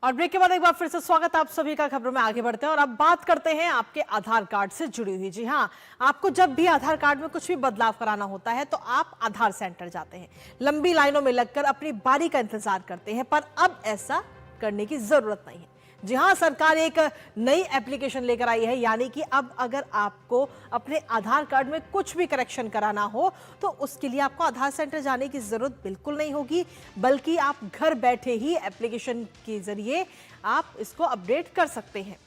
और ब्रेक के बाद एक बार फिर से स्वागत आप सभी का। खबरों में आगे बढ़ते हैं और अब बात करते हैं आपके आधार कार्ड से जुड़ी हुई। जी हाँ, आपको जब भी आधार कार्ड में कुछ भी बदलाव कराना होता है तो आप आधार सेंटर जाते हैं, लंबी लाइनों में लगकर अपनी बारी का इंतजार करते हैं, पर अब ऐसा करने की जरूरत नहीं है। जी हाँ, सरकार एक नई एप्लीकेशन लेकर आई है, यानी कि अब अगर आपको अपने आधार कार्ड में कुछ भी करेक्शन कराना हो तो उसके लिए आपको आधार सेंटर जाने की जरूरत बिल्कुल नहीं होगी, बल्कि आप घर बैठे ही एप्लीकेशन के जरिए आप इसको अपडेट कर सकते हैं।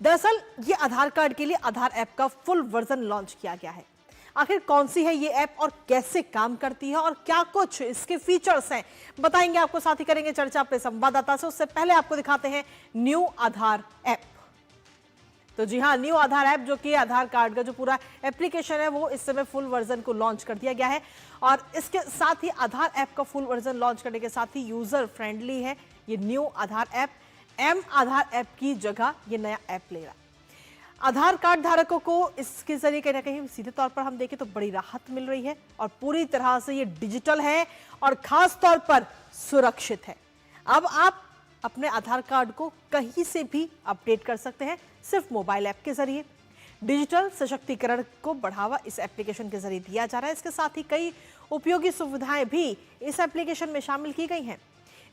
दरअसल ये आधार कार्ड के लिए आधार ऐप का फुल वर्जन लॉन्च किया गया है। आखिर कौन सी है ये ऐप और कैसे काम करती है और क्या कुछ इसके फीचर्स हैं, बताएंगे आपको, साथ ही करेंगे चर्चा अपने संवाददाता से। उससे पहले आपको दिखाते हैं न्यू आधार ऐप। तो जी हाँ, न्यू आधार ऐप जो कि आधार कार्ड का जो पूरा एप्लीकेशन है वो इस समय फुल वर्जन को लॉन्च कर दिया गया है और इसके साथ ही आधार ऐप का फुल वर्जन लॉन्च करने के साथ ही यूजर फ्रेंडली है ये न्यू आधार ऐप। एम आधार ऐप की जगह ये नया ऐप ले रहा है। आधार कार्ड धारकों को इसके जरिए कहीं ना कहीं सीधे तौर पर हम देखें तो बड़ी राहत मिल रही है और पूरी तरह से ये डिजिटल है और खास तौर पर सुरक्षित है। अब आप अपने आधार कार्ड को कहीं से भी अपडेट कर सकते हैं सिर्फ मोबाइल ऐप के जरिए। डिजिटल सशक्तिकरण को बढ़ावा इस एप्लीकेशन के जरिए दिया जा रहा है। इसके साथ ही कई उपयोगी सुविधाएं भी इस एप्लीकेशन में शामिल की गई हैं।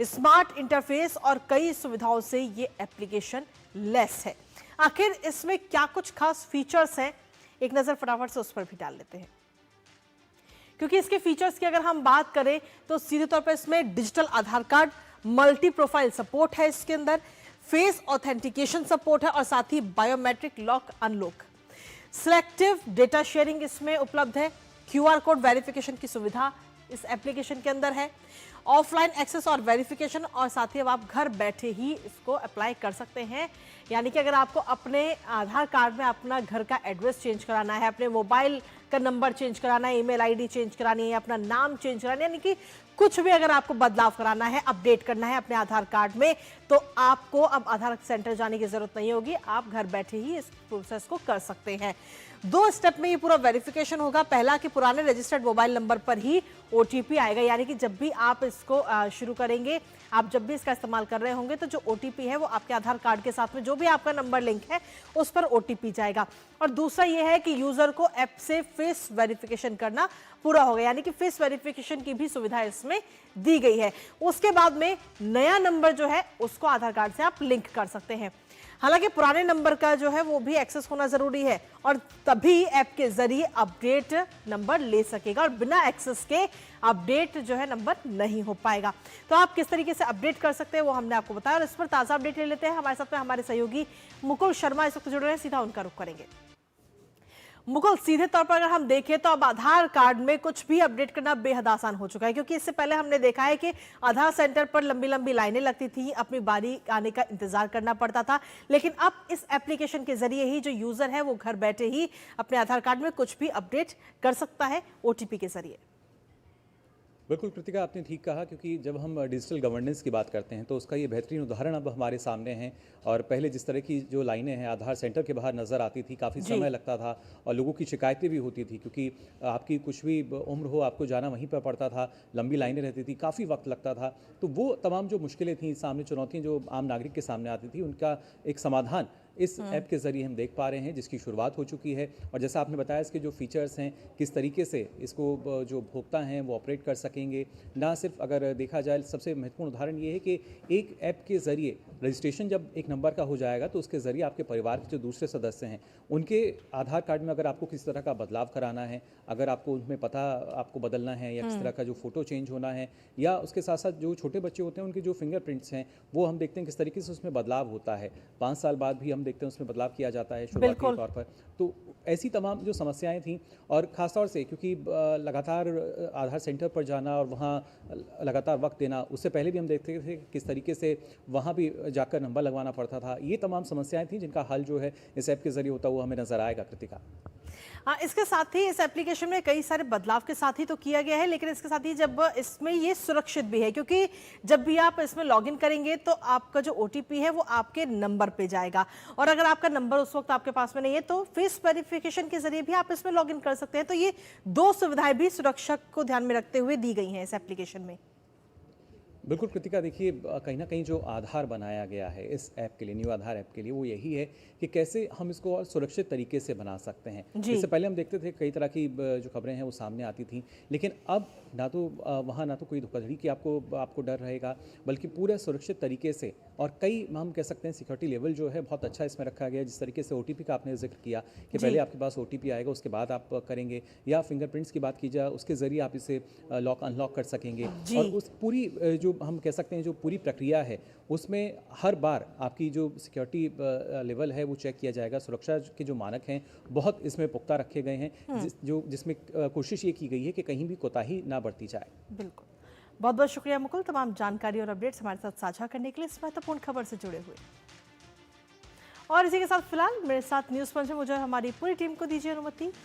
स्मार्ट इंटरफेस और कई सुविधाओं से ये एप्लीकेशन लैस है। आखिर इसमें क्या कुछ खास फीचर्स हैं, एक नजर फटाफट से उस पर भी डाल लेते हैं। क्योंकि इसके फीचर्स की अगर हम बात करें तो सीधे तौर पर इसमें digital Aadhaar card, multi profile support है, इसके अंदर फेस ऑथेंटिकेशन सपोर्ट है और साथ ही biometric lock unlock, selective data sharing इसमें उपलब्ध है, QR कोड वेरिफिकेशन की सुविधा इस एप्लीकेशन के अंदर है, ऑफलाइन एक्सेस और वेरिफिकेशन, और साथ ही अब आप घर बैठे ही इसको अप्लाई कर सकते हैं। यानी कि अगर आपको अपने आधार कार्ड में अपना घर का एड्रेस चेंज कराना है, अपने मोबाइल का नंबर चेंज कराना है, ईमेल आईडी चेंज करानी है, अपना नाम चेंज कराना है, यानी कि कुछ भी अगर आपको बदलाव कराना है, अपडेट करना है अपने आधार कार्ड में, तो आपको अब आधार सेंटर जाने की जरूरत नहीं होगी। आप घर बैठे ही इस प्रोसेस को कर सकते हैं। 2 स्टेप में ये पूरा वेरिफिकेशन होगा। पहला कि पुराने रजिस्टर्ड मोबाइल नंबर पर ही OTP आएगा, यानी कि जब भी आप इसको शुरू करेंगे, आप जब भी इसका इस्तेमाल कर रहे होंगे तो जो OTP है वो आपके आधार कार्ड के साथ में जो भी आपका नंबर लिंक है उस पर OTP जाएगा। और दूसरा ये है कि यूजर को ऐप से फेस वेरिफिकेशन करना पूरा होगा, यानी कि फेस वेरिफिकेशन की भी सुविधा इसमें दी गई है। उसके बाद में नया नंबर जो है उसको आधार कार्ड से आप लिंक कर सकते हैं। हालांकि पुराने नंबर का जो है वो भी एक्सेस होना जरूरी है और तभी ऐप के जरिए अपडेट नंबर ले सकेगा और बिना एक्सेस के अपडेट जो है नंबर नहीं हो पाएगा। तो आप किस तरीके से अपडेट कर सकते हैं वो हमने आपको बताया और इस पर ताजा अपडेट ले लेते हैं। हमारे साथ में हमारे सहयोगी मुकुल शर्मा इस वक्त जुड़ रहे हैं, सीधा उनका रुख करेंगे। मुकुल, सीधे तौर पर अगर हम देखें तो अब आधार कार्ड में कुछ भी अपडेट करना बेहद आसान हो चुका है, क्योंकि इससे पहले हमने देखा है कि आधार सेंटर पर लंबी लंबी लाइनें लगती थी, अपनी बारी आने का इंतजार करना पड़ता था। लेकिन अब इस एप्लीकेशन के जरिए ही जो यूजर है वो घर बैठे ही अपने आधार कार्ड में कुछ भी अपडेट कर सकता है OTP के जरिए। बिल्कुल कृतिका, आपने ठीक कहा, क्योंकि जब हम डिजिटल गवर्नेंस की बात करते हैं तो उसका ये बेहतरीन उदाहरण अब हमारे सामने है। और पहले जिस तरह की जो लाइनें हैं आधार सेंटर के बाहर नज़र आती थी, काफ़ी समय लगता था और लोगों की शिकायतें भी होती थी, क्योंकि आपकी कुछ भी उम्र हो आपको जाना वहीं पर पड़ता था, लंबी लाइनें रहती थी, काफ़ी वक्त लगता था। तो वो तमाम जो मुश्किलें थी, सामने चुनौतियाँ जो आम नागरिक के सामने आती थी, उनका एक समाधान इस ऐप के ज़रिए हम देख पा रहे हैं, जिसकी शुरुआत हो चुकी है। और जैसा आपने बताया इसके जो फीचर्स हैं, किस तरीके से इसको जो उपभोक्ता हैं वो ऑपरेट कर सकेंगे। ना सिर्फ अगर देखा जाए, सबसे महत्वपूर्ण उदाहरण ये है कि एक ऐप के ज़रिए रजिस्ट्रेशन जब एक नंबर का हो जाएगा तो उसके ज़रिए आपके परिवार के जो दूसरे सदस्य हैं उनके आधार कार्ड में अगर आपको किसी तरह का बदलाव कराना है, अगर आपको उनमें पता आपको बदलना है या किस तरह का जो फ़ोटो चेंज होना है, या उसके साथ साथ जो छोटे बच्चे होते हैं उनके जो फिंगरप्रिंट्स हैं वो हम देखते हैं किस तरीके से उसमें बदलाव होता है। 5 साल बाद भी हम देखते हैं उसमें बदलाव किया जाता है शुरुआती तौर पर। तो ऐसी तमाम जो समस्याएं थीं, और ख़ासतौर से क्योंकि लगातार आधार सेंटर पर जाना और वहाँ लगातार वक्त देना, उससे पहले भी हम देखते थे किस तरीके से वहाँ भी जाकर नंबर लगवाना पड़ता था। ये तमाम समस्याएं थीं जिनका हल जो है इस ऐप के ज़रिए होता हुआ हमें नज़र आएगा। कृतिका, इसके साथ ही इस एप्लीकेशन में कई सारे बदलाव के साथ ही तो किया गया है, लेकिन इसके साथ ही जब इसमें ये सुरक्षित भी है, क्योंकि जब भी आप इसमें लॉगिन करेंगे तो आपका जो OTP है वो आपके नंबर पे जाएगा और अगर आपका नंबर उस वक्त आपके पास में नहीं है तो फेस वेरिफिकेशन के जरिए भी आप इसमें लॉगिन कर सकते हैं। तो ये 2 सुविधाएं भी सुरक्षा को ध्यान में रखते हुए दी गई हैं इस एप्लीकेशन में। बिल्कुल कृतिका, देखिए कहीं ना कहीं जो आधार बनाया गया है इस ऐप के लिए, न्यू आधार ऐप के लिए, वो यही है कि कैसे हम इसको और सुरक्षित तरीके से बना सकते हैं। जी। इससे पहले हम देखते थे कई तरह की जो खबरें हैं वो सामने आती थी, लेकिन अब ना तो वहाँ ना तो कोई धोखाधड़ी की आपको आपको डर रहेगा, बल्कि पूरे सुरक्षित तरीके से, और कई हम कह सकते हैं सिक्योरिटी लेवल जो है बहुत अच्छा इसमें रखा गया है। जिस तरीके से ओटीपी का आपने जिक्र किया कि जी। पहले आपके पास ओटीपी आएगा, उसके बाद आप करेंगे, या फिंगरप्रिंट्स की बात की जाए उसके ज़रिए आप इसे लॉक अनलॉक कर सकेंगे। जी। और उस पूरी जो हम कह सकते हैं जो पूरी प्रक्रिया है उसमें हर बार आपकी जो सिक्योरिटी लेवल है वो चेक किया जाएगा। सुरक्षा के जो मानक हैं बहुत इसमें पुख्ता रखे गए हैं, जिसमें कोशिश ये की गई है कि कहीं भी कोताही ना बरती जाए। बिल्कुल। बहुत बहुत शुक्रिया मुकुल, तमाम जानकारी और अपडेट्स हमारे साथ साझा करने के लिए, इस महत्वपूर्ण खबर से जुड़े हुए। और इसी के साथ फिलहाल मेरे साथ न्यूज़ पंच में मुझे हमारी पूरी टीम को दीजिए अनुमति।